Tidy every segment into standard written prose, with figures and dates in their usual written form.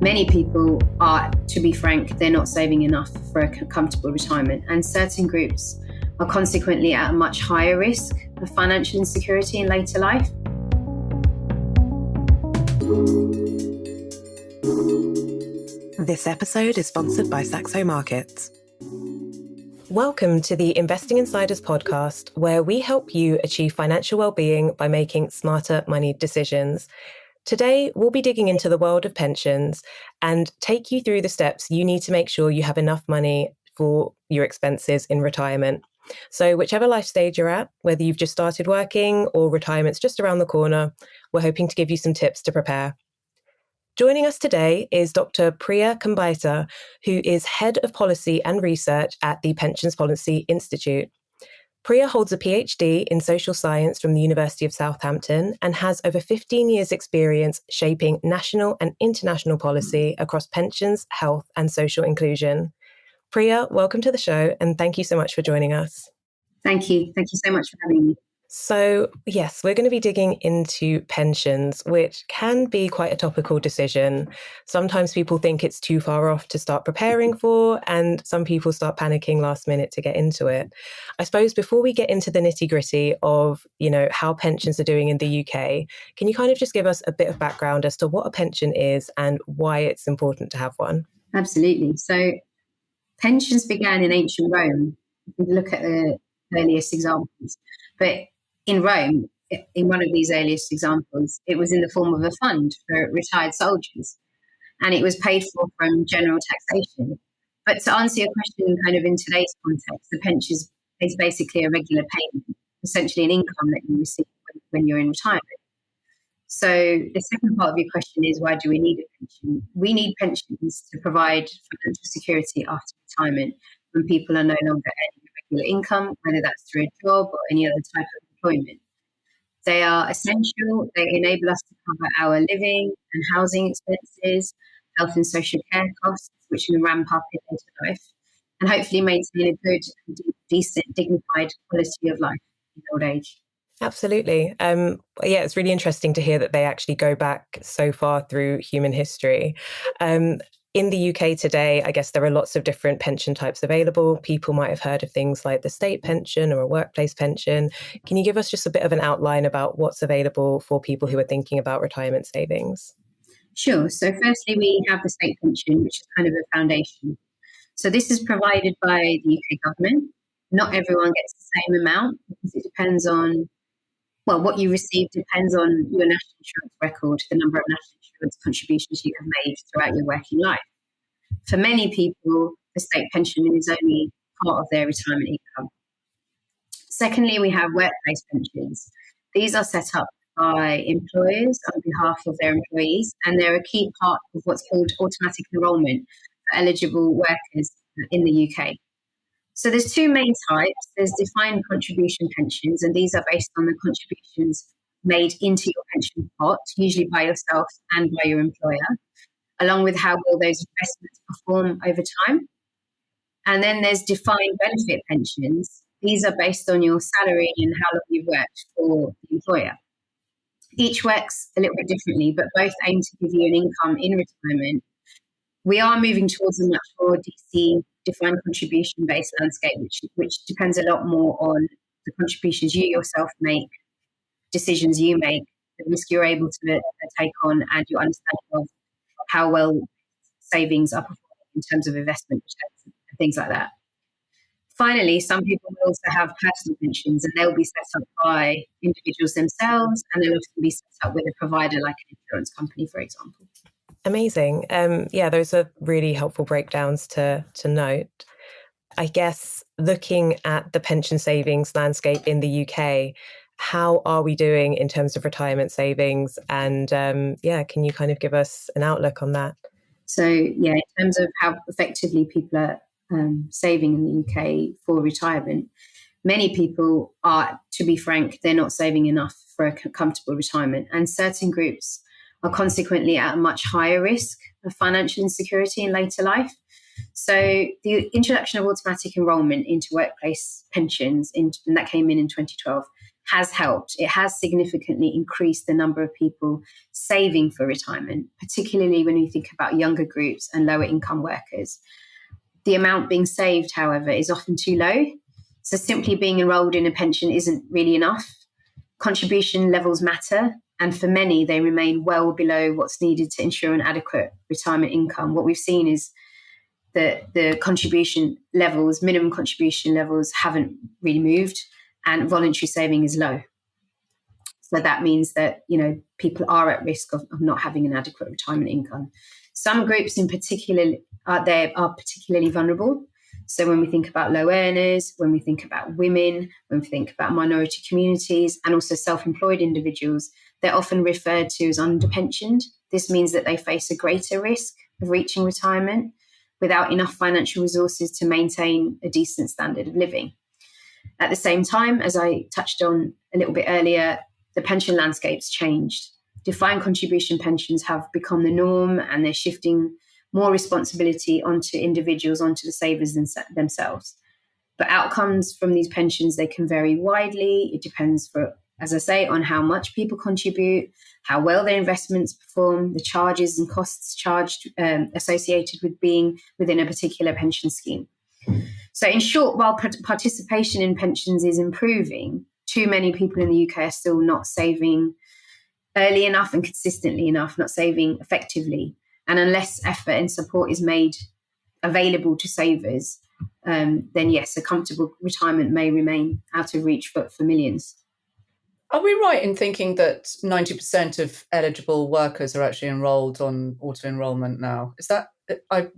Many people are, to be frank, they're not saving enough for a comfortable retirement, and certain groups are consequently at a much higher risk of financial insecurity in later life. This episode is sponsored by Saxo Markets. Welcome to the Investing Insiders podcast, where we help you achieve financial well-being by making smarter money decisions. Today, we'll be digging into the world of pensions and take you through the steps you need to make sure you have enough money for your expenses in retirement. So whichever life stage you're at, whether you've just started working or retirement's just around the corner, we're hoping to give you some tips to prepare. Joining us today is Dr. Priya Khambhaita, who is Head of Policy and Research at the Pensions Policy Institute. Priya holds a PhD in social science from the University of Southampton and has over 15 years' experience shaping national and international policy across pensions, health, and social inclusion. Priya, welcome to the show, and thank you so much for joining us. Thank you. Thank you so much for having me. So, yes, we're going to be digging into pensions, which can be quite a topical decision. Sometimes people think it's too far off to start preparing for, and some people start panicking last minute to get into it. I suppose before we get into the nitty-gritty of, how pensions are doing in the UK, can you kind of just give us a bit of background as to what a pension is and why it's important to have one? Absolutely. So pensions began in ancient Rome. If we look at the earliest examples. But in Rome, in one of these earliest examples, it was in the form of a fund for retired soldiers, and it was paid for from general taxation. But to answer your question kind of in today's context, the pension is basically a regular payment, essentially an income that you receive when you're in retirement. So the second part of your question is, why do we need a pension? We need pensions to provide financial security after retirement when people are no longer earning a regular income, whether that's through a job or any other type of employment. They are essential. They enable us to cover our living and housing expenses, health and social care costs, which can ramp up in later life, and hopefully maintain a good, decent, dignified quality of life in old age. Absolutely. It's really interesting to hear that they actually go back so far through human history. In the UK today, I guess there are lots of different pension types available. People might have heard of things like the state pension or a workplace pension. Can you give us just a bit of an outline about what's available for people who are thinking about retirement savings? Sure. So firstly, we have the state pension, which is kind of a foundation. So this is provided by the UK government. Not everyone gets the same amount because it depends on, what you receive depends on your national insurance record, the number of national insurance contributions you have made throughout your working life. For many people, the state pension is only part of their retirement income. Secondly, we have workplace pensions. These are set up by employers on behalf of their employees, and they're a key part of what's called automatic enrolment for eligible workers in the UK. So there's two main types. There's defined contribution pensions, and these are based on the contributions made into your pension pot, usually by yourself and by your employer, along with how well those investments perform over time. And then there's defined benefit pensions. These are based on your salary and how long you've worked for the employer. Each works a little bit differently, but both aim to give you an income in retirement. We are moving towards a much more DC defined contribution-based landscape, which depends a lot more on the contributions you yourself make, decisions you make, the risk you're able to take on, and your understanding of how well savings are performing in terms of investment returns and things like that. Finally, some people will also have personal pensions, and they'll be set up by individuals themselves, and they'll often be set up with a provider like an insurance company, for example. Amazing. Those are really helpful breakdowns to note. I guess looking at the pension savings landscape in the UK, how are we doing in terms of retirement savings? And can you kind of give us an outlook on that? So, in terms of how effectively people are saving in the UK for retirement, many people are, to be frank, they're not saving enough for a comfortable retirement. And certain groups are consequently at a much higher risk of financial insecurity in later life. So the introduction of automatic enrolment into workplace pensions, and that came in 2012, has helped. It has significantly increased the number of people saving for retirement, particularly when you think about younger groups and lower income workers. The amount being saved, however, is often too low. So simply being enrolled in a pension isn't really enough. Contribution levels matter, and for many, they remain well below what's needed to ensure an adequate retirement income. What we've seen is that the contribution levels, minimum contribution levels, haven't really moved, and voluntary saving is low. So that means that, people are at risk of not having an adequate retirement income. Some groups in particular are particularly vulnerable. So when we think about low earners, when we think about women, when we think about minority communities, and also self-employed individuals, they're often referred to as underpensioned. This means that they face a greater risk of reaching retirement without enough financial resources to maintain a decent standard of living. At the same time, as I touched on a little bit earlier, the pension landscape's changed. Defined contribution pensions have become the norm, and they're shifting more responsibility onto individuals, onto the savers themselves. But outcomes from these pensions, they can vary widely. It depends, as I say, on how much people contribute, how well their investments perform, the charges and costs charged associated with being within a particular pension scheme. So in short, while participation in pensions is improving, too many people in the UK are still not saving early enough and consistently enough, not saving effectively. And unless effort and support is made available to savers, then yes, a comfortable retirement may remain out of reach for millions. Are we right in thinking that 90% of eligible workers are actually enrolled on auto-enrollment now? Is that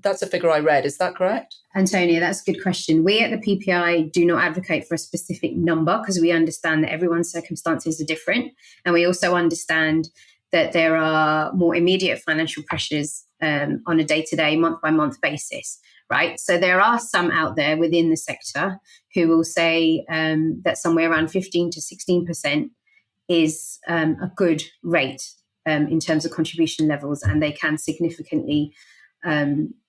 that's a figure I read. Is that correct? Antonia, that's a good question. We at the PPI do not advocate for a specific number because we understand that everyone's circumstances are different. And we also understand that there are more immediate financial pressures on a day-to-day, month-by-month basis, right? So there are some out there within the sector who will say that somewhere around 15 to 16% is a good rate in terms of contribution levels, and they can significantly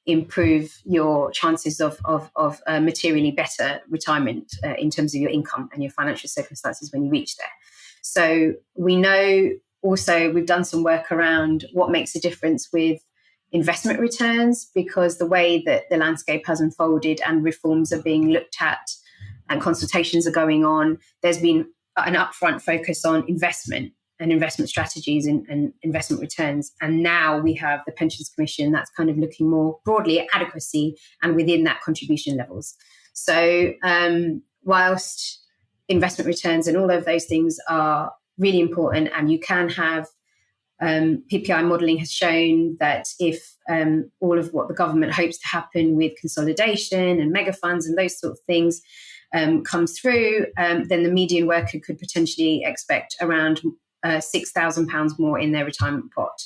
improve your chances of materially better retirement in terms of your income and your financial circumstances when you reach there. So we know also we've done some work around what makes a difference with investment returns, because the way that the landscape has unfolded and reforms are being looked at and consultations are going on, there's been an upfront focus on investment and investment strategies and investment returns. And now we have the Pensions Commission that's kind of looking more broadly at adequacy and within that contribution levels. So whilst investment returns and all of those things are really important, and you can have PPI modelling has shown that if all of what the government hopes to happen with consolidation and mega funds and those sort of things comes through, then the median worker could potentially expect around £6,000 more in their retirement pot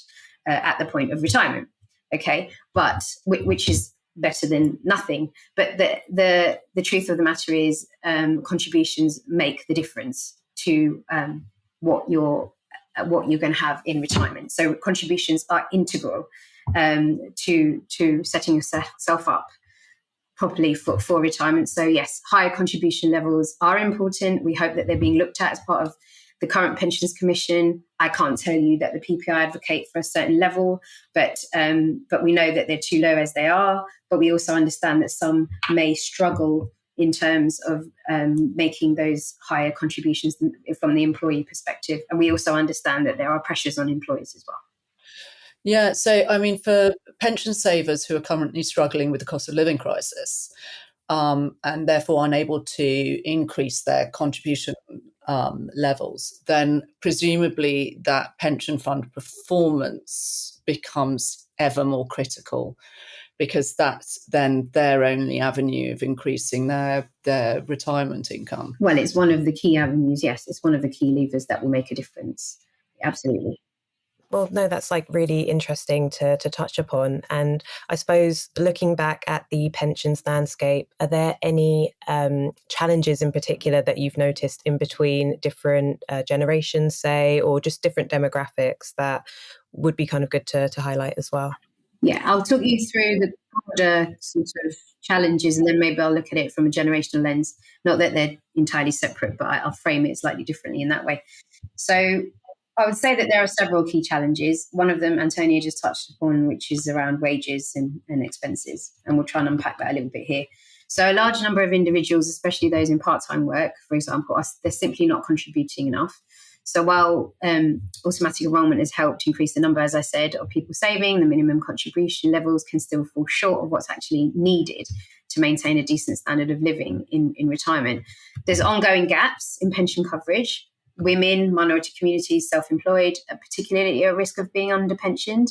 at the point of retirement. Okay, but which is better than nothing. But the truth of the matter is, contributions make the difference to what you're going to have in retirement. So contributions are integral to setting yourself up properly for retirement. So yes, higher contribution levels are important. We hope that they're being looked at as part of the current Pensions Commission. I can't tell you that the PPI advocate for a certain level, but we know that they're too low as they are. But we also understand that some may struggle in terms of making those higher contributions from the employee perspective. And we also understand that there are pressures on employers as well. Yeah, so I mean, for pension savers who are currently struggling with the cost of living crisis and therefore unable to increase their contribution levels, then presumably that pension fund performance becomes ever more critical, because that's then their only avenue of increasing their retirement income. Well, it's one of the key avenues, yes. It's one of the key levers that will make a difference. Absolutely. Well, no, that's really interesting to touch upon. And I suppose looking back at the pensions landscape, are there any challenges in particular that you've noticed in between different generations, say, or just different demographics that would be kind of good to highlight as well? Yeah, I'll talk you through the broader sort of challenges, and then maybe I'll look at it from a generational lens. Not that they're entirely separate, but I'll frame it slightly differently in that way. So I would say that there are several key challenges. One of them, Antonia just touched upon, which is around wages and expenses. And we'll try and unpack that a little bit here. So a large number of individuals, especially those in part-time work, for example, they're simply not contributing enough. So while automatic enrolment has helped increase the number, as I said, of people saving, the minimum contribution levels can still fall short of what's actually needed to maintain a decent standard of living in retirement. There's ongoing gaps in pension coverage. Women, minority communities, self-employed are particularly at risk of being underpensioned.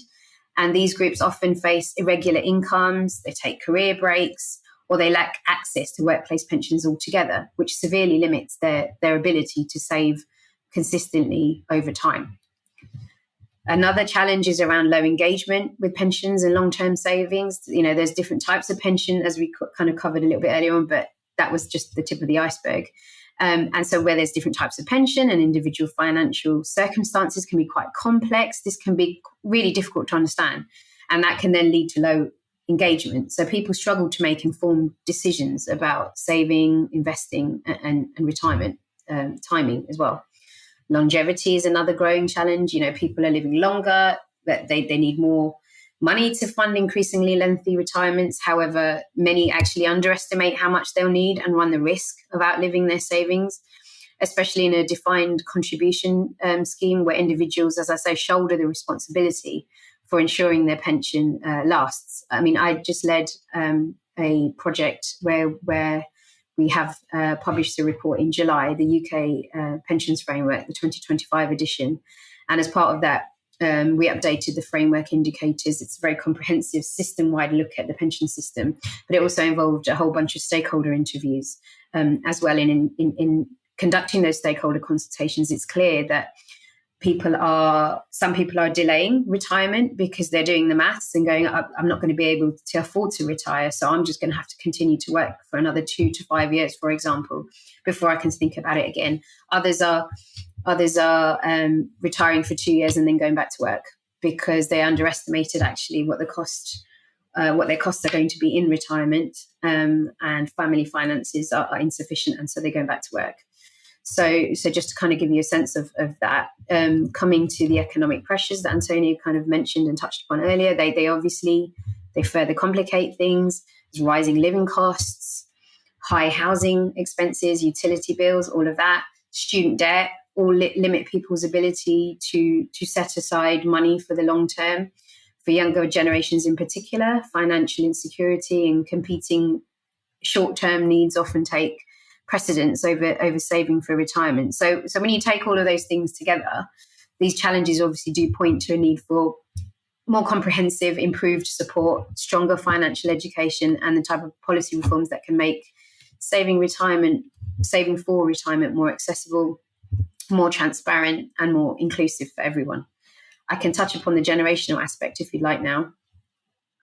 And these groups often face irregular incomes, they take career breaks, or they lack access to workplace pensions altogether, which severely limits their ability to save consistently over time. Another challenge is around low engagement with pensions and long-term savings. There's different types of pension, as we kind of covered a little bit earlier on, but that was just the tip of the iceberg. And so where there's different types of pension and individual financial circumstances can be quite complex, this can be really difficult to understand. And that can then lead to low engagement. So people struggle to make informed decisions about saving, investing, and retirement timing as well. Longevity is another growing challenge. People are living longer, but they need more money to fund increasingly lengthy retirements. However, many actually underestimate how much they'll need and run the risk of outliving their savings, especially in a defined contribution scheme where individuals, as I say, shoulder the responsibility for ensuring their pension lasts. I mean, I just led a project where we have published a report in July, the UK Pensions Framework, the 2025 edition. And as part of that, we updated the framework indicators. It's a very comprehensive system-wide look at the pension system, but it also involved a whole bunch of stakeholder interviews as well. In conducting those stakeholder consultations, it's clear that some people are delaying retirement because they're doing the maths and going, I'm not going to be able to afford to retire, so I'm just going to have to continue to work for another 2 to 5 years, for example, before I can think about it again. Others are retiring for 2 years and then going back to work because they underestimated actually what their costs are going to be in retirement, and family finances are insufficient, and so they're going back to work. So just to kind of give you a sense of that, coming to the economic pressures that Antonia kind of mentioned and touched upon earlier, they obviously further complicate things. There's rising living costs, high housing expenses, utility bills, all of that, student debt, all limit people's ability to set aside money for the long term. For younger generations in particular, financial insecurity and competing short-term needs often take precedence over saving for retirement. So when you take all of those things together, these challenges obviously do point to a need for more comprehensive, improved support, stronger financial education, and the type of policy reforms that can make saving for retirement more accessible, more transparent, and more inclusive for everyone. I can touch upon the generational aspect if you'd like now.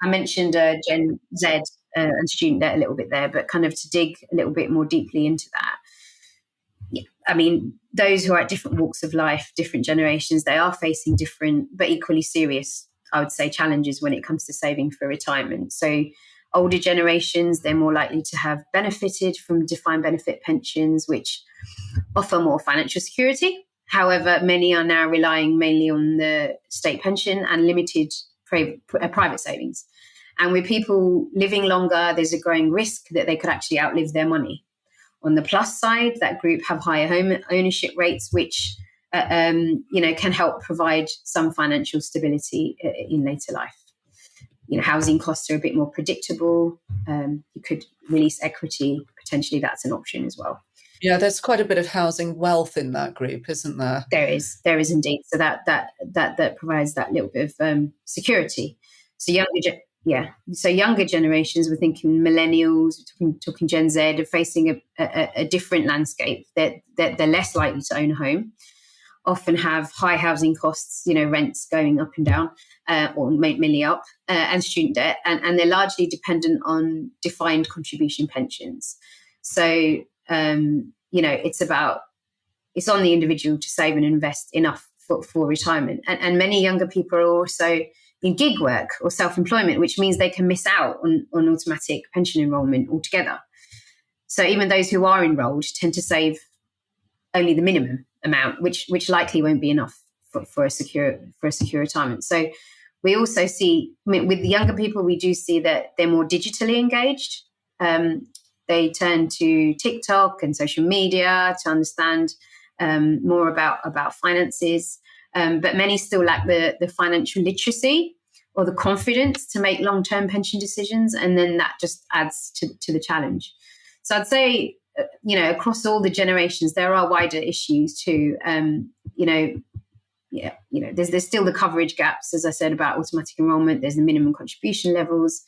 I mentioned Gen Z and student debt a little bit there, but kind of to dig a little bit more deeply into that. Yeah, I mean, those who are at different walks of life, different generations, they are facing different but equally serious, I would say, challenges when it comes to saving for retirement. So older generations, they're more likely to have benefited from defined benefit pensions, which offer more financial security. However, many are now relying mainly on the state pension and limited private savings. And with people living longer, there's a growing risk that they could actually outlive their money. On the plus side, that group have higher home ownership rates, which can help provide some financial stability in later life. Housing costs are a bit more predictable. You could release equity. Potentially, that's an option as well. Yeah, there's quite a bit of housing wealth in that group, isn't there? There is indeed. So that provides that little bit of security. So younger generations, we're thinking millennials, talking Gen Z, are facing a different landscape. They're less likely to own a home, often have high housing costs, rents going up and down, or mainly up, and student debt, and they're largely dependent on defined contribution pensions. So it's on the individual to save and invest enough for retirement. And many younger people are also in gig work or self-employment, which means they can miss out on automatic pension enrolment altogether. So even those who are enrolled tend to save only the minimum amount, which likely won't be enough for a secure retirement. So we also see, with the younger people, we do see that they're more digitally engaged. They turn to TikTok and social media to understand more about finances. But many still lack the financial literacy or the confidence to make long-term pension decisions. And then that just adds to the challenge. So I'd say, across all the generations, there are wider issues too. There's still the coverage gaps, as I said, about automatic enrolment. There's the minimum contribution levels.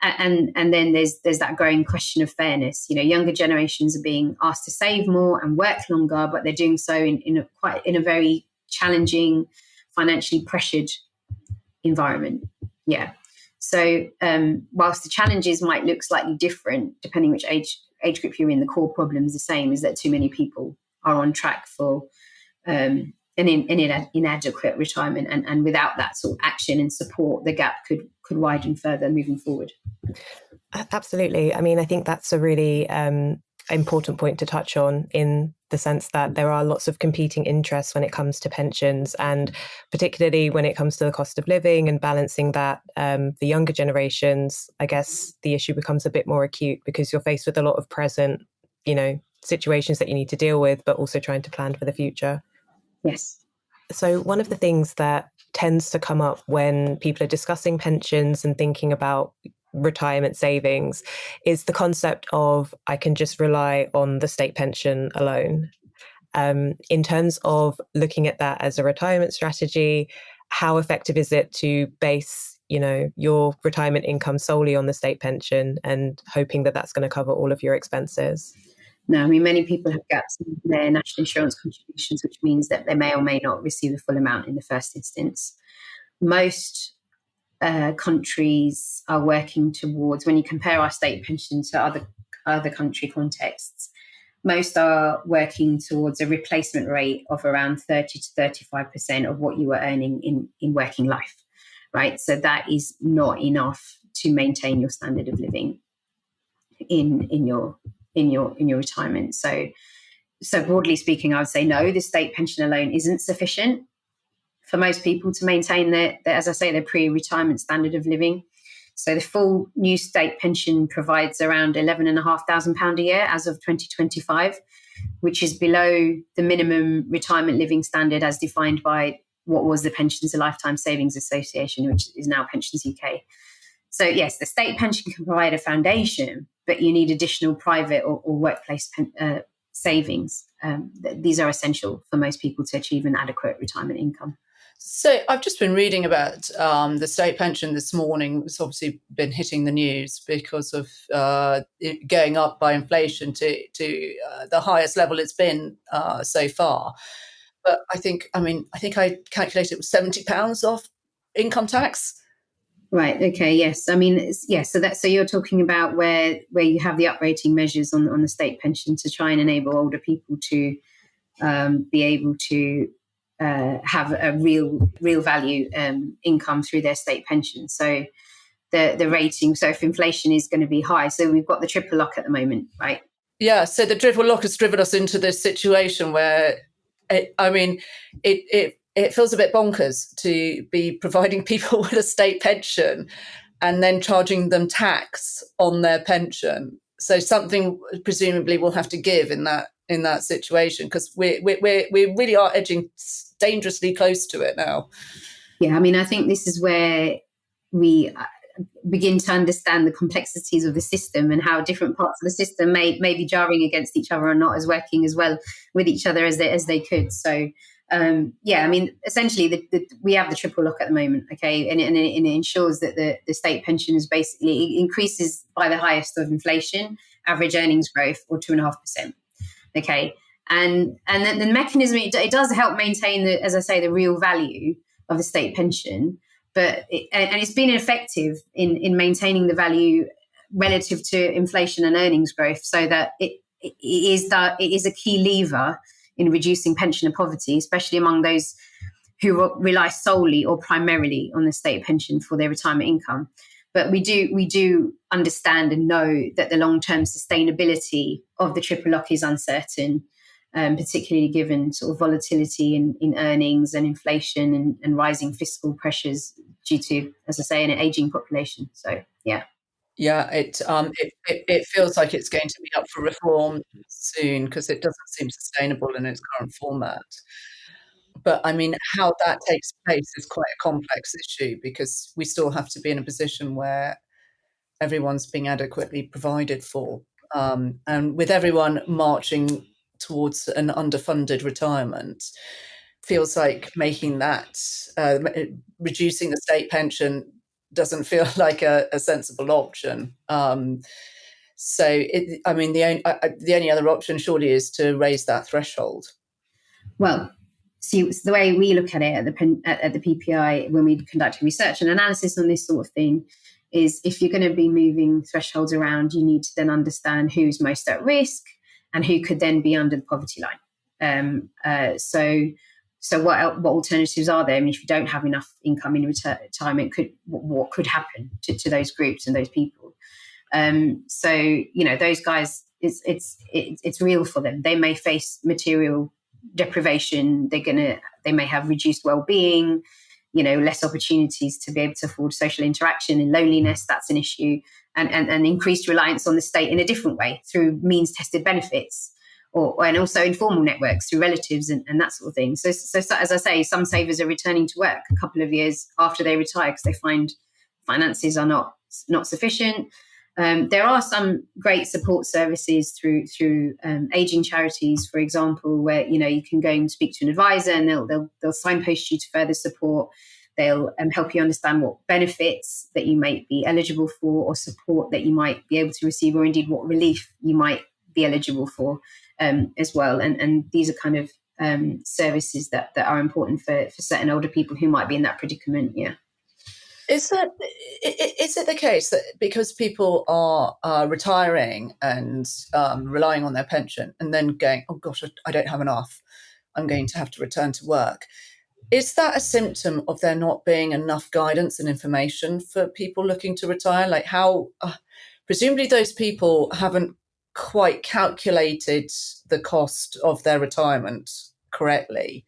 And then there's that growing question of fairness. Younger generations are being asked to save more and work longer, but they're doing so in a very challenging, financially pressured environment. Yeah. So whilst the challenges might look slightly different depending which age group you're in, the core problem is the same: is that too many people are on track for an inadequate retirement, and without that sort of action and support, the gap could widen further moving forward. Absolutely. I mean, I think that's a really important point to touch on, in the sense that there are lots of competing interests when it comes to pensions, and particularly when it comes to the cost of living and balancing that. The younger generations, I guess the issue becomes a bit more acute because you're faced with a lot of present, situations that you need to deal with, but also trying to plan for the future. Yes. So one of the things that tends to come up when people are discussing pensions and thinking about retirement savings is the concept of, I can just rely on the state pension alone. In terms of looking at that as a retirement strategy, how effective is it to base, your retirement income solely on the state pension and hoping that that's going to cover all of your expenses? No, I mean, many people have gaps in their national insurance contributions, which means that they may or may not receive the full amount in the first instance. Most countries are working towards, when you compare our state pension to other country contexts, most are working towards a replacement rate of around 30 to 35% of what you were earning in working life, right? So that is not enough to maintain your standard of living in your retirement. So broadly speaking, I would say no, the state pension alone isn't sufficient for most people to maintain their as I say, their pre-retirement standard of living. So the full new state pension provides around £11,500 a year as of 2025, which is below the minimum retirement living standard as defined by what was the Pensions and Lifetime Savings Association, which is now Pensions UK. So yes, the state pension can provide a foundation, but you need additional private or workplace savings. These are essential for most people to achieve an adequate retirement income. So I've just been reading about the state pension this morning. It's obviously been hitting the news because of it going up by inflation to the highest level it's been so far. But I think I calculated it was £70 off income tax. Right. Okay. Yes. I mean, yes. So you're talking about where you have the uprating measures on the state pension to try and enable older people to be able to have a real value income through their state pension. So the rating. So if inflation is going to be high, so we've got the triple lock at the moment, right? Yeah. So the triple lock has driven us into this situation where, it feels a bit bonkers to be providing people with a state pension and then charging them tax on their pension. So something presumably will have to give in that situation, because we really are edging dangerously close to it now. Yeah, I mean, I think this is where we begin to understand the complexities of the system and how different parts of the system may be jarring against each other and not as working as well with each other as they could. So I mean, essentially, we have the triple lock at the moment, okay, and it ensures that the state pension is basically increases by the highest of inflation, average earnings growth, or 2.5%, okay, and then the mechanism it does help maintain as I say, the real value of the state pension, but it's been effective in maintaining the value relative to inflation and earnings growth, so that it is a key lever in reducing pensioner poverty, especially among those who rely solely or primarily on the state pension for their retirement income. But we do understand and know that the long-term sustainability of the triple lock is uncertain, particularly given sort of volatility in earnings and inflation and rising fiscal pressures due to, as I say, an aging population. So, yeah. Yeah, it feels like it's going to be up for reform soon because it doesn't seem sustainable in its current format. But I mean, how that takes place is quite a complex issue because we still have to be in a position where everyone's being adequately provided for. And with everyone marching towards an underfunded retirement, feels like making that, reducing the state pension doesn't feel like a sensible option. The only other option surely is to raise that threshold. Well, see, the way we look at it at the PPI when we conduct research and analysis on this sort of thing is if you're going to be moving thresholds around, you need to then understand who's most at risk and who could then be under the poverty line. So what alternatives are there? I mean, if you don't have enough income in retirement, what could happen to those groups and those people? Those guys, it's real for them. They may face material deprivation. They may have reduced well-being, less opportunities to be able to afford social interaction, and loneliness. That's an issue, and increased reliance on the state in a different way through means-tested benefits, and also informal networks through relatives and that sort of thing. So as I say, some savers are returning to work a couple of years after they retire because they find finances are not sufficient. There are some great support services through aging charities, for example, where you can go and speak to an advisor, and they'll signpost you to further support. They'll help you understand what benefits that you might be eligible for, or support that you might be able to receive, or indeed what relief you might be eligible for as well. And these are kind of services that are important for certain older people who might be in that predicament. Yeah. Is it the case that because people are retiring and relying on their pension and then going, oh gosh, I don't have enough, I'm going to have to return to work? Is that a symptom of there not being enough guidance and information for people looking to retire? Like how, presumably those people haven't quite calculated the cost of their retirement correctly.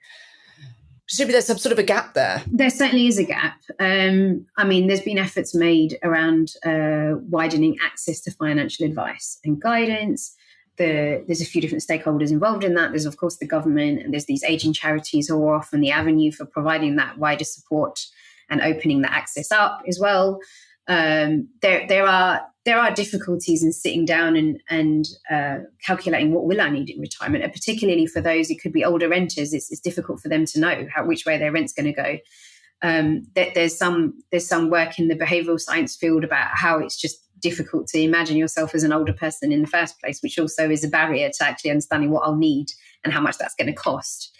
Presumably there's some sort of a gap there. There certainly is a gap. There's been efforts made around widening access to financial advice and guidance. There's a few different stakeholders involved in that. There's, of course, the government, and there's these aging charities who are often the avenue for providing that wider support and opening that access up as well. There are difficulties in sitting down and calculating what will I need in retirement, and particularly for those, it could be older renters. It's difficult for them to know which way their rent's going to go. There's some work in the behavioural science field about how it's just difficult to imagine yourself as an older person in the first place, which also is a barrier to actually understanding what I'll need and how much that's going to cost.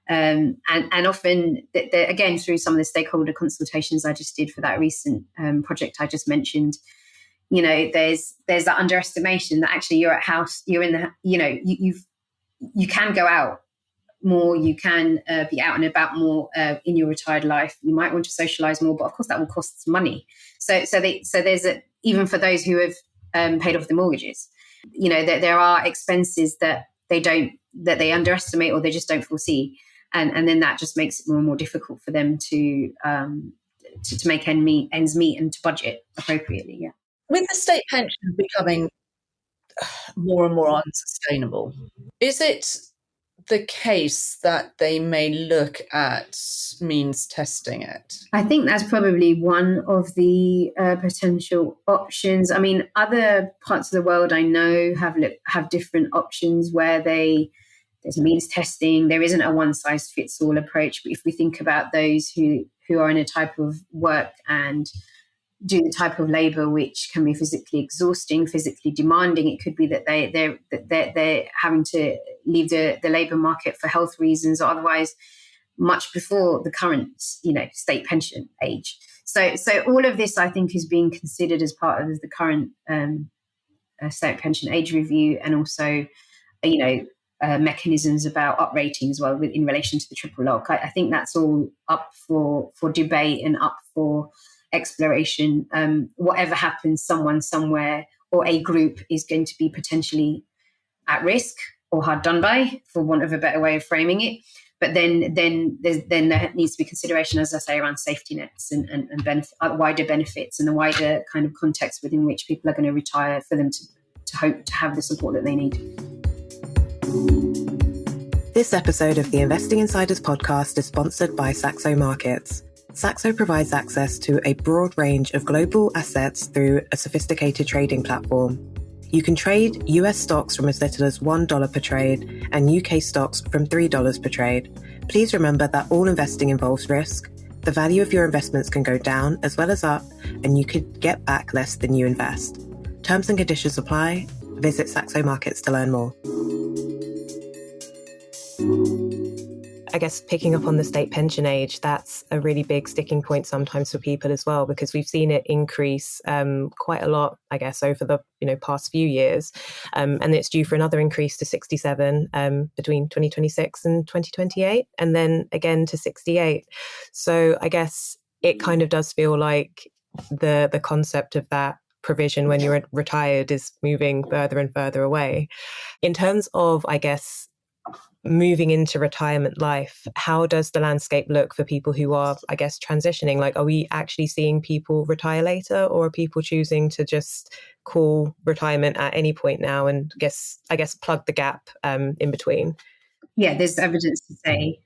And often, again, through some of the stakeholder consultations I just did for that recent project I just mentioned, there's that underestimation that actually you're in the, you can go out more, you can be out and about more in your retired life. You might want to socialise more, but of course that will cost some money. So there's even for those who have paid off the mortgages, there are expenses that they underestimate or they just don't foresee. And then that just makes it more and more difficult for them to make ends meet and to budget appropriately. Yeah. With the state pension becoming more and more unsustainable, is it the case that they may look at means testing it? I think that's probably one of the potential options. I mean, other parts of the world I know have different options where there's means testing. There isn't a one-size-fits-all approach. But if we think about those who are in a type of work and do the type of labour which can be physically exhausting, physically demanding, it could be that they're having to leave the labour market for health reasons or otherwise, much before the current state pension age. So all of this, I think, is being considered as part of the current state pension age review, and also mechanisms about uprating as well in relation to the triple lock. I think that's all up for debate and up for exploration. Whatever happens, someone somewhere or a group is going to be potentially at risk or hard done by, for want of a better way of framing it. But then there needs to be consideration, as I say, around safety nets and wider benefits and the wider kind of context within which people are going to retire for them to hope to have the support that they need. This episode of the Investing Insiders podcast is sponsored by Saxo Markets. Saxo provides access to a broad range of global assets through a sophisticated trading platform. You can trade US stocks from as little as $1 per trade and UK stocks from $3 per trade. Please remember that all investing involves risk. The value of your investments can go down as well as up, and you could get back less than you invest. Terms and conditions apply. Visit Saxo Markets to learn more. I guess picking up on the state pension age, that's a really big sticking point sometimes for people as well, because we've seen it increase quite a lot, I guess, over the past few years. And it's due for another increase to 67 between 2026 and 2028, and then again to 68. So I guess it kind of does feel like the concept of that provision when you're retired is moving further and further away. In terms of, I guess, moving into retirement life, how does the landscape look for people who are, I guess, transitioning? Like, are we actually seeing people retire later, or are people choosing to just call retirement at any point now and I guess plug the gap in between? Yeah, there's evidence to say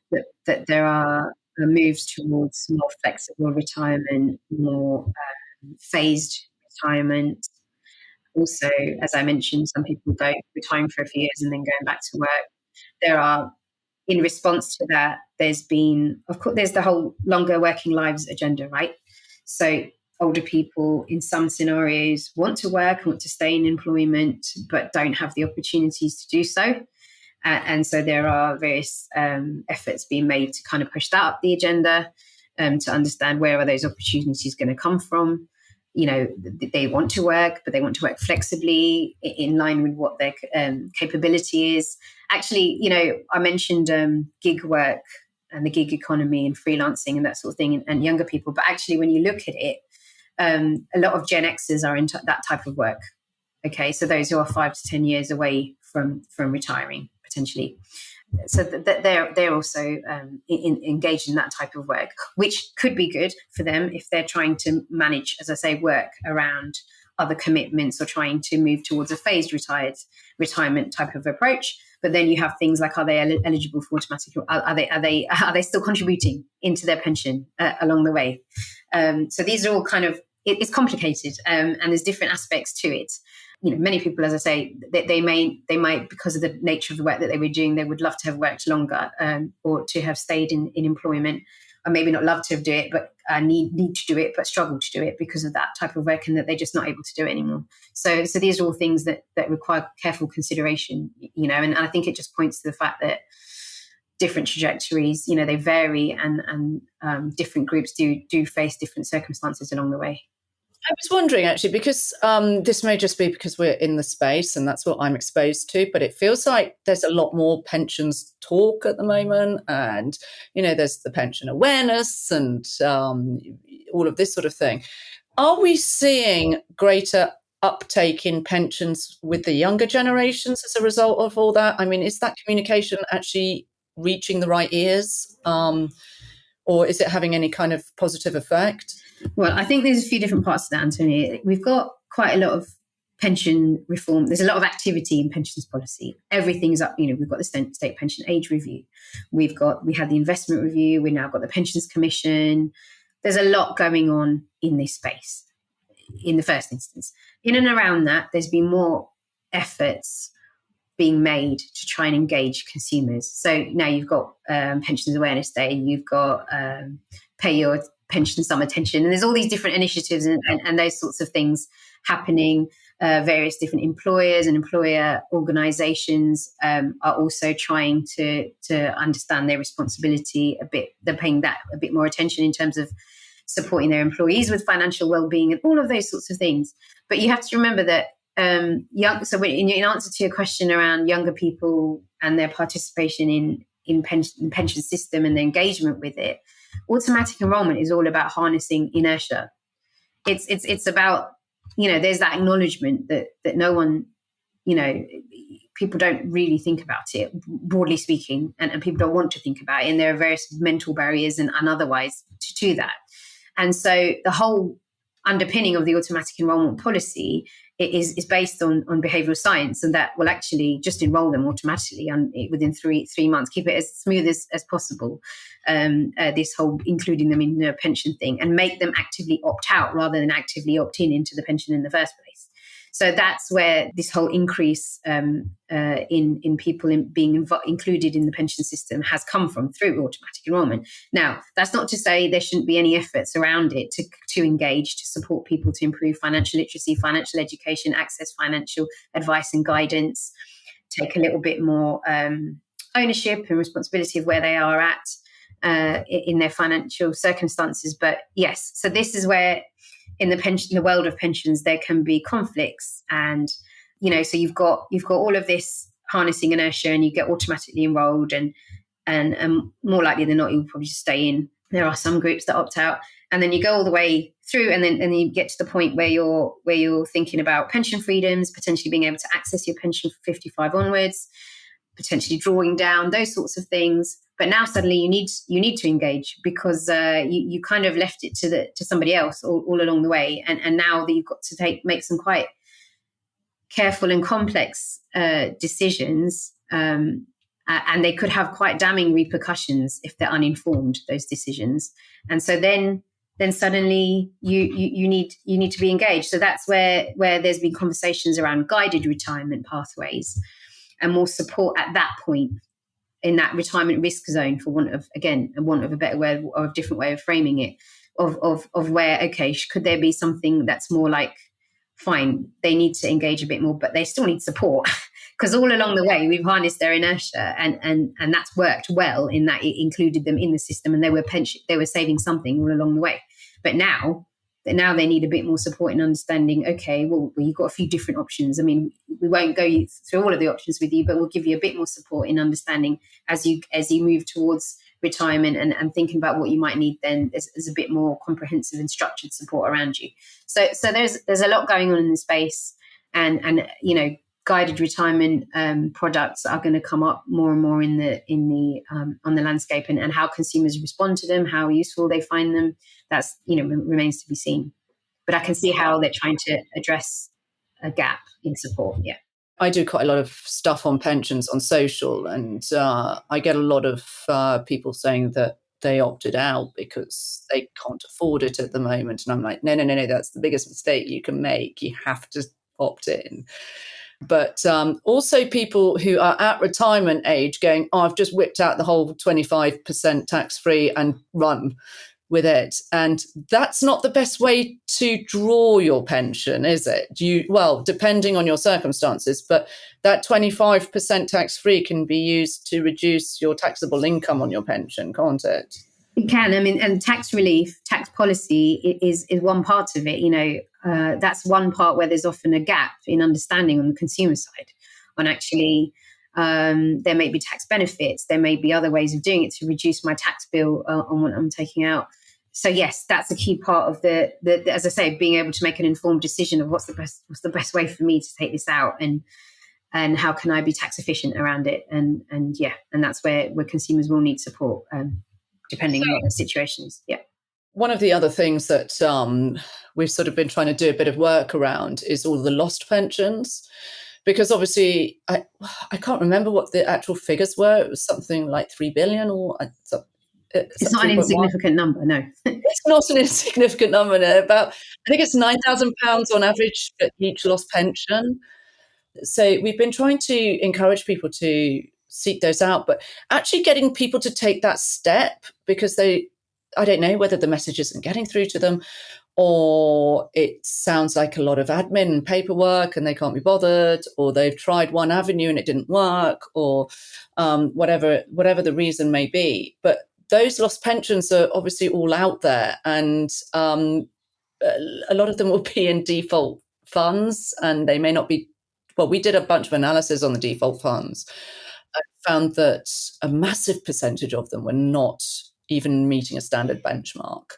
that there are moves towards more flexible retirement, more phased retirement. Also, as I mentioned, some people go retiring for a few years and then going back to work. There are, in response to that, there's the whole longer working lives agenda, right? So older people in some scenarios want to work, want to stay in employment, but don't have the opportunities to do so. And so there are various efforts being made to kind of push that up the agenda, to understand where are those opportunities going to come from. They want to work, but they want to work flexibly in line with what their capability is. Actually, I mentioned gig work and the gig economy and freelancing and that sort of thing, and younger people. But actually, when you look at it, a lot of Gen Xers are into that type of work. Okay, so those who are 5 to 10 years away from retiring potentially. So they're also engaged in that type of work, which could be good for them if they're trying to manage, as I say, work around other commitments or trying to move towards a phased retirement type of approach. But then you have things like, are they eligible for automatic? Are they still contributing into their pension along the way? So these are all kind of, it's complicated, and there's different aspects to it. Many people, as I say, they might, because of the nature of the work that they were doing, they would love to have worked longer, or to have stayed in employment, or maybe not love to do it, but need to do it, but struggle to do it because of that type of work, and that they're just not able to do it anymore. So these are all things that require careful consideration, and I think it just points to the fact that different trajectories, they vary, and different groups do face different circumstances along the way. I was wondering, actually, because this may just be because we're in the space and that's what I'm exposed to, but it feels like there's a lot more pensions talk at the moment, and, there's the pension awareness and all of this sort of thing. Are we seeing greater uptake in pensions with the younger generations as a result of all that? I mean, is that communication actually reaching the right ears, or is it having any kind of positive effect? Well, I think there's a few different parts to that, Anthony. We've got quite a lot of pension reform. There's a lot of activity in pensions policy. Everything's up. We've got the state pension age review. We had the investment review. We've now got the Pensions Commission. There's a lot going on in this space in the first instance. In and around that, there's been more efforts being made to try and engage consumers. So now you've got Pensions Awareness Day. You've got Pay Your Pension Some Attention. And there's all these different initiatives and those sorts of things happening. Various different employers and employer organizations are also trying to understand their responsibility a bit. They're paying that a bit more attention in terms of supporting their employees with financial well-being and all of those sorts of things. But you have to remember that in answer to your question around younger people and their participation in pension system and their engagement with it, automatic enrollment is all about harnessing inertia. It's about, there's that acknowledgement that no one, people don't really think about it, broadly speaking, and people don't want to think about it. And there are various mental barriers and otherwise to that. And so the whole underpinning of the automatic enrollment policy is based on behavioral science, and that will actually just enroll them automatically within three months, keep it as smooth as possible, this whole including them in the pension thing, and make them actively opt out rather than actively opt into the pension in the first place. So that's where this whole increase in people being included in the pension system has come from, through automatic enrollment. Now, that's not to say there shouldn't be any efforts around it to engage, to support people to improve financial literacy, financial education, access financial advice and guidance, take a little bit more ownership and responsibility of where they are at in their financial circumstances. But yes, so this is where in the world of pensions, there can be conflicts, and so you've got all of this harnessing inertia, and you get automatically enrolled, and more likely than not, you'll probably just stay in. There are some groups that opt out, and then you go all the way through, and then you get to the point where you're thinking about pension freedoms, potentially being able to access your pension from 55 onwards, potentially drawing down, those sorts of things. But now suddenly you need to engage, because you kind of left it to somebody else all along the way, and now that you've got to make some quite careful and complex decisions, and they could have quite damning repercussions if they're uninformed, those decisions. And so then suddenly you need to be engaged. So that's where there's been conversations around guided retirement pathways and more support at that point, in that retirement risk zone, for want of a better way or a different way of framing it, of where, okay, could there be something that's more like, fine, they need to engage a bit more, but they still need support, because all along the way we've harnessed their inertia, and that's worked well, in that it included them in the system, and they were saving something all along the way. But now they need a bit more support in understanding, okay, well, you've got a few different options. I mean, we won't go through all of the options with you, but we'll give you a bit more support in understanding as you move towards retirement, and thinking about what you might need then. There's a bit more comprehensive and structured support around you. So there's a lot going on in the space, and guided retirement products are going to come up more and more on the landscape, and how consumers respond to them, how useful they find them, that's remains to be seen. But I can see how they're trying to address a gap in support. Yeah, I do quite a lot of stuff on pensions on social, and I get a lot of people saying that they opted out because they can't afford it at the moment, and I'm like, no, that's the biggest mistake you can make. You have to opt in. But also people who are at retirement age going, I've just whipped out the whole 25% tax-free and run with it. And that's not the best way to draw your pension, is it? Depending on your circumstances, but that 25% tax-free can be used to reduce your taxable income on your pension, can't it? It can. I mean, and tax relief, tax policy is one part of it. That's one part where there's often a gap in understanding on the consumer side. On actually, there may be tax benefits, there may be other ways of doing it to reduce my tax bill on what I'm taking out. So yes, that's a key part of the as I say, being able to make an informed decision of what's the best way for me to take this out, and how can I be tax efficient around it, and that's where consumers will need support. Depending on what the situation is. Yeah. One of the other things that we've sort of been trying to do a bit of work around is all the lost pensions, because obviously I can't remember what the actual figures were. It was something like 3 billion, or it's not an insignificant number. No, it's not an insignificant number. No. I think it's £9,000 on average for each lost pension. So we've been trying to encourage people to seek those out, but actually getting people to take that step, because I don't know whether the message isn't getting through to them, or it sounds like a lot of admin and paperwork and they can't be bothered, or they've tried one avenue and it didn't work, or whatever the reason may be. But those lost pensions are obviously all out there, and a lot of them will be in default funds, and they may not be. Well, we did a bunch of analysis on the default funds. found that a massive percentage of them were not even meeting a standard benchmark.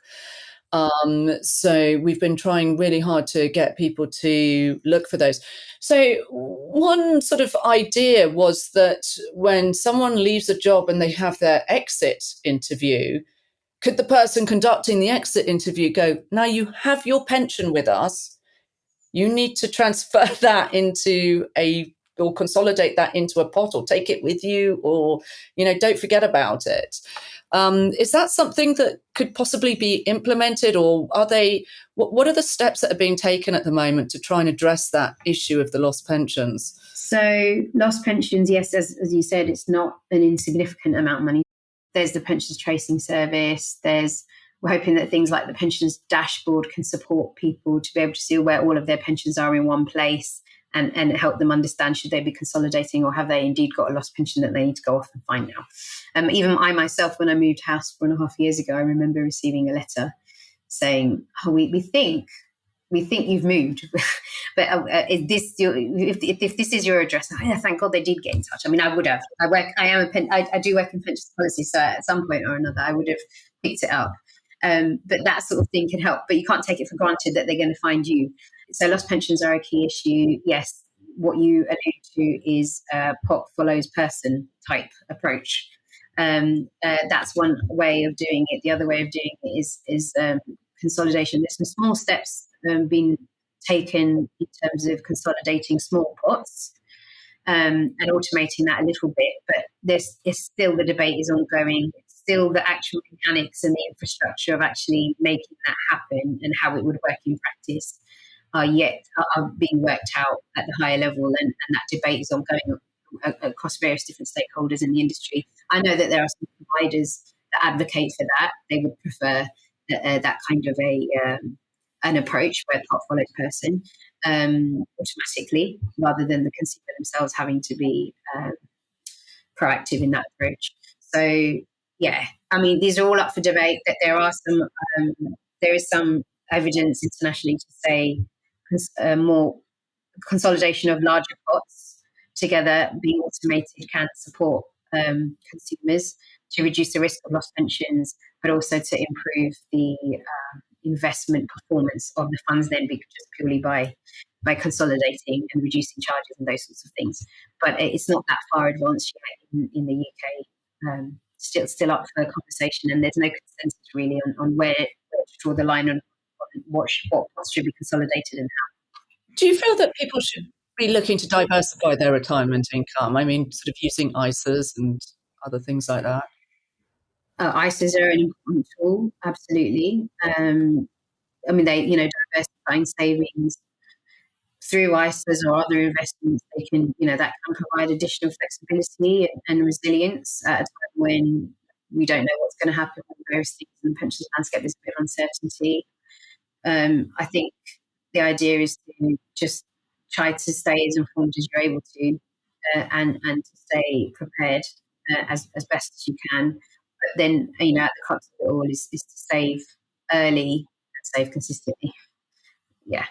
So we've been trying really hard to get people to look for those. So one sort of idea was that when someone leaves a job and they have their exit interview, could the person conducting the exit interview go, now you have your pension with us, you need to transfer that into or consolidate that into a pot, or take it with you, or, don't forget about it. Is that something that could possibly be implemented, or what are the steps that are being taken at the moment to try and address that issue of the lost pensions? So lost pensions, yes, as you said, it's not an insignificant amount of money. There's the pensions tracing service. We're hoping that things like the pensions dashboard can support people to be able to see where all of their pensions are in one place, and help them understand, should they be consolidating, or have they indeed got a lost pension that they need to go off and find now. Even I myself, when I moved house 4.5 years ago, I remember receiving a letter saying, we think you've moved, but is this if this is your address? Thank God they did get in touch. I mean, I would have. I do work in pensions policy, so at some point or another, I would have picked it up. But that sort of thing can help. But you can't take it for granted that they're going to find you. So lost pensions are a key issue. Yes, what you allude to is pot follows person type approach. That's one way of doing it. The other way of doing it is consolidation. There's some small steps been taken in terms of consolidating small pots and automating that a little bit, but there's still, the debate is ongoing. Still, the actual mechanics and the infrastructure of actually making that happen and how it would work in practice are being worked out at the higher level, and that debate is ongoing across various different stakeholders in the industry. I know that there are some providers that advocate for that. They would prefer that kind of an approach where pot follows person automatically, rather than the consumer themselves having to be proactive in that approach. So, yeah, I mean, these are all up for debate. That there is some evidence internationally to say more consolidation of larger pots together being automated can support consumers to reduce the risk of lost pensions, but also to improve the investment performance of the funds then, because just purely by consolidating and reducing charges and those sorts of things. But it's not that far advanced yet in the UK. Still up for conversation, and there's no consensus really on where to draw the line on what pots should be consolidated and how. Do you feel that people should be looking to diversify their retirement income? I mean, sort of using ISAs and other things like that? ISAs are an important tool, absolutely. I mean, diversifying savings through ISAs or other investments, that can provide additional flexibility and resilience at a time when we don't know what's going to happen with various things in the pensions landscape. There's a bit of uncertainty. I think the idea is to just try to stay as informed as you're able to, and to stay prepared as best as you can. But then, at the crux of it all is to save early and save consistently. Yeah.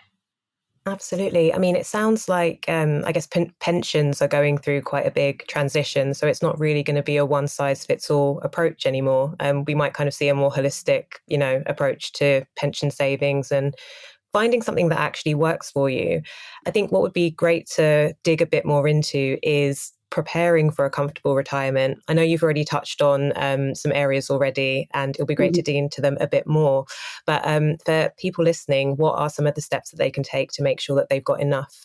Absolutely. I mean, it sounds like, I guess, pensions are going through quite a big transition. So it's not really going to be a one size fits all approach anymore. We might kind of see a more holistic, approach to pension savings and finding something that actually works for you. I think what would be great to dig a bit more into is preparing for a comfortable retirement. I know you've already touched on some areas already, and it'll be great to dig into them a bit more. But for people listening, what are some of the steps that they can take to make sure that they've got enough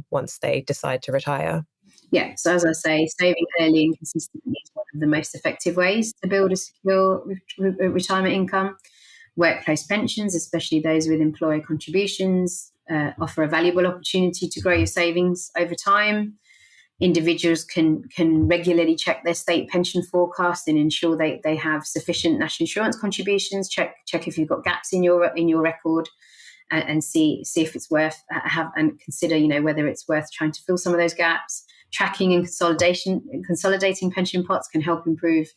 once they decide to retire? Yeah, so as I say, saving early and consistently is one of the most effective ways to build a secure retirement income. Workplace pensions, especially those with employer contributions, offer a valuable opportunity to grow your savings over time. Individuals can regularly check their state pension forecast and ensure they have sufficient national insurance contributions. Check if you've got gaps in your record, and see if it's worth and consider whether it's worth trying to fill some of those gaps. Tracking and consolidating pension pots can help improve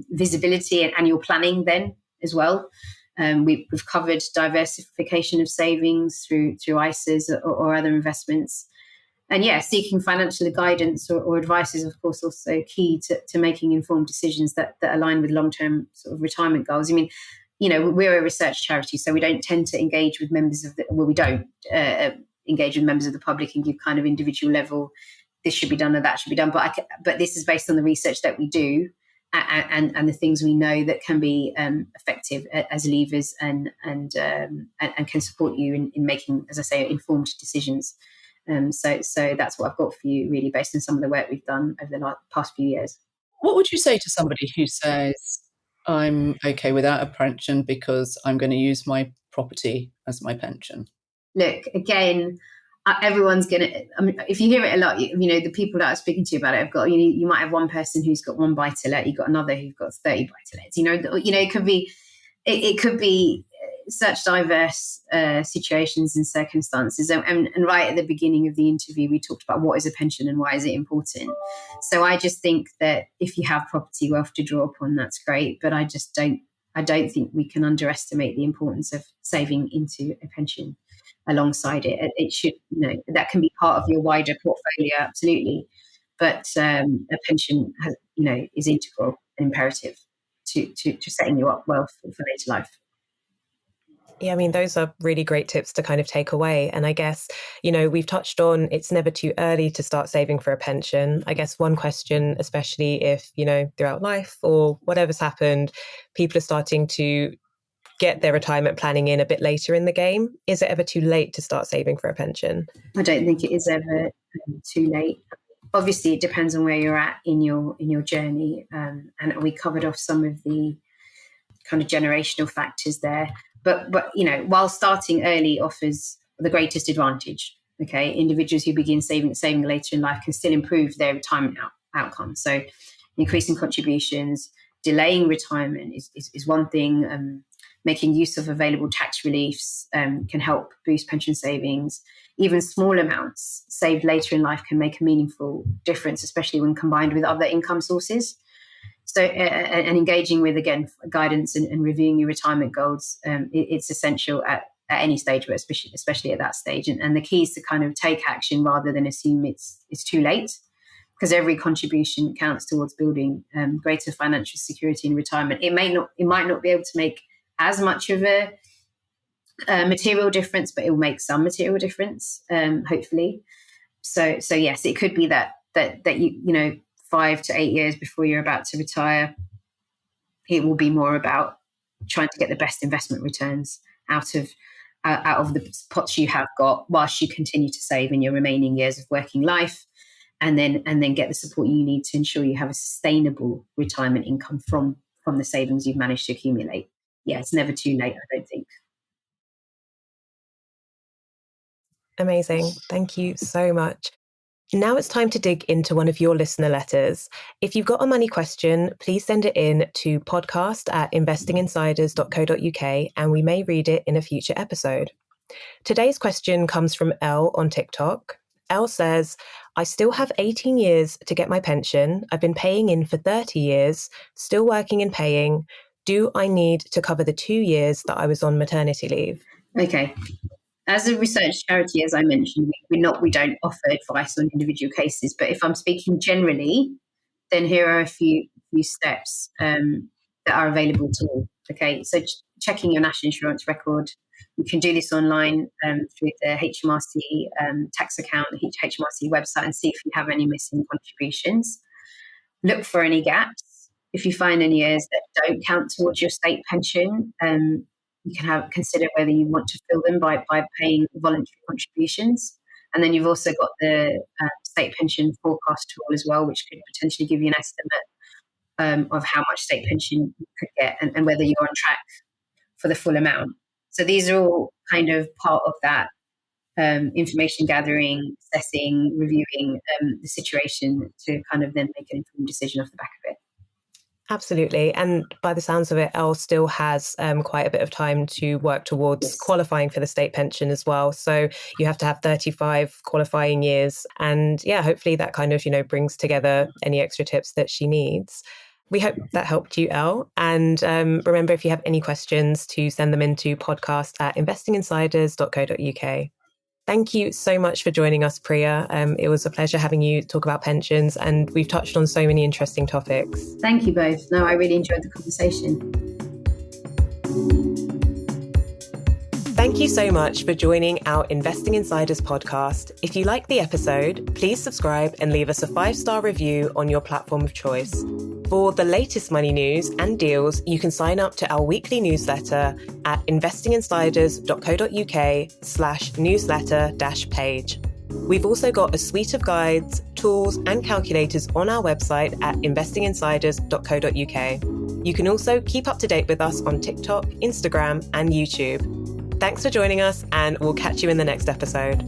visibility and annual planning then as well. We've covered diversification of savings through ISAs or other investments. And yeah, seeking financial guidance or advice is, of course, also key to making informed decisions that align with long-term sort of retirement goals. I mean, we're a research charity, so we don't tend to engage with members of we don't engage with members of the public and give kind of individual level, this should be done or that should be done. But this is based on the research that we do and the things we know that can be effective as levers and can support you in making, as I say, informed decisions. So that's what I've got for you, really, based on some of the work we've done over the past few years. What would you say to somebody who says, I'm okay without a pension because I'm going to use my property as my pension? Look, again, everyone's going to, I mean, if you hear it a lot, the people that are speaking to you about it have got, you might have one person who's got one buy-to-let, you've got another who's got 30 buy-to-lets, it could be such diverse situations and circumstances. And right at the beginning of the interview, we talked about what is a pension and why is it important. So I just think that if you have property wealth to draw upon, that's great. But I don't think we can underestimate the importance of saving into a pension alongside it. It should, that can be part of your wider portfolio, absolutely. But a pension has, is integral and imperative to setting you up well for later life. Yeah, I mean, those are really great tips to kind of take away. And I guess, we've touched on it's never too early to start saving for a pension. I guess one question, especially if, throughout life or whatever's happened, people are starting to get their retirement planning in a bit later in the game. Is it ever too late to start saving for a pension? I don't think it is ever too late. Obviously, it depends on where you're at in your journey. And we covered off some of the kind of generational factors there. But while starting early offers the greatest advantage, okay, individuals who begin saving later in life can still improve their retirement outcome. So increasing contributions, delaying retirement is one thing. Making use of available tax reliefs can help boost pension savings. Even small amounts saved later in life can make a meaningful difference, especially when combined with other income sources. So, and engaging with, again, guidance and reviewing your retirement goals, it's essential at any stage, but especially at that stage. And the key is to kind of take action rather than assume it's too late, because every contribution counts towards building greater financial security in retirement. It might not be able to make as much of a material difference, but it will make some material difference, hopefully. So yes, it could be that you 5 to 8 years before you're about to retire, it will be more about trying to get the best investment returns out of the pots you have got, whilst you continue to save in your remaining years of working life, and then get the support you need to ensure you have a sustainable retirement income from the savings you've managed to accumulate. Yeah, it's never too late, I don't think. Amazing. Thank you so much. Now it's time to dig into one of your listener letters. If you've got a money question, please send it in to podcast@investinginsiders.co.uk and we may read it in a future episode. Today's question comes from Elle on TikTok. Elle says, I still have 18 years to get my pension. I've been paying in for 30 years, still working and paying. Do I need to cover the 2 years that I was on maternity leave? Okay. As a research charity, as I mentioned, we don't offer advice on individual cases. But if I'm speaking generally, then here are a few steps that are available to all. Okay, so checking your national insurance record. You can do this online through the HMRC tax account, the HMRC website, and see if you have any missing contributions. Look for any gaps. If you find any years that don't count towards your state pension, you can consider whether you want to fill them by paying voluntary contributions. And then you've also got the state pension forecast tool as well, which could potentially give you an estimate of how much state pension you could get and whether you're on track for the full amount. So these are all kind of part of that information gathering, assessing, reviewing the situation to kind of then make an informed decision off the back of it. Absolutely. And by the sounds of it, Elle still has quite a bit of time to work towards qualifying for the state pension as well. So you have to have 35 qualifying years. And yeah, hopefully that kind of, brings together any extra tips that she needs. We hope that helped you, Elle. And remember, if you have any questions, to send them into podcast@investinginsiders.co.uk. Thank you so much for joining us, Priya. It was a pleasure having you talk about pensions, and we've touched on so many interesting topics. Thank you both. No, I really enjoyed the conversation. Thank you so much for joining our Investing Insiders podcast. If you like the episode, please subscribe and leave us a 5-star review on your platform of choice. For the latest money news and deals, you can sign up to our weekly newsletter at investinginsiders.co.uk/newsletter-page. We've also got a suite of guides, tools, and calculators on our website at investinginsiders.co.uk. You can also keep up to date with us on TikTok, Instagram, and YouTube. Thanks for joining us, and we'll catch you in the next episode.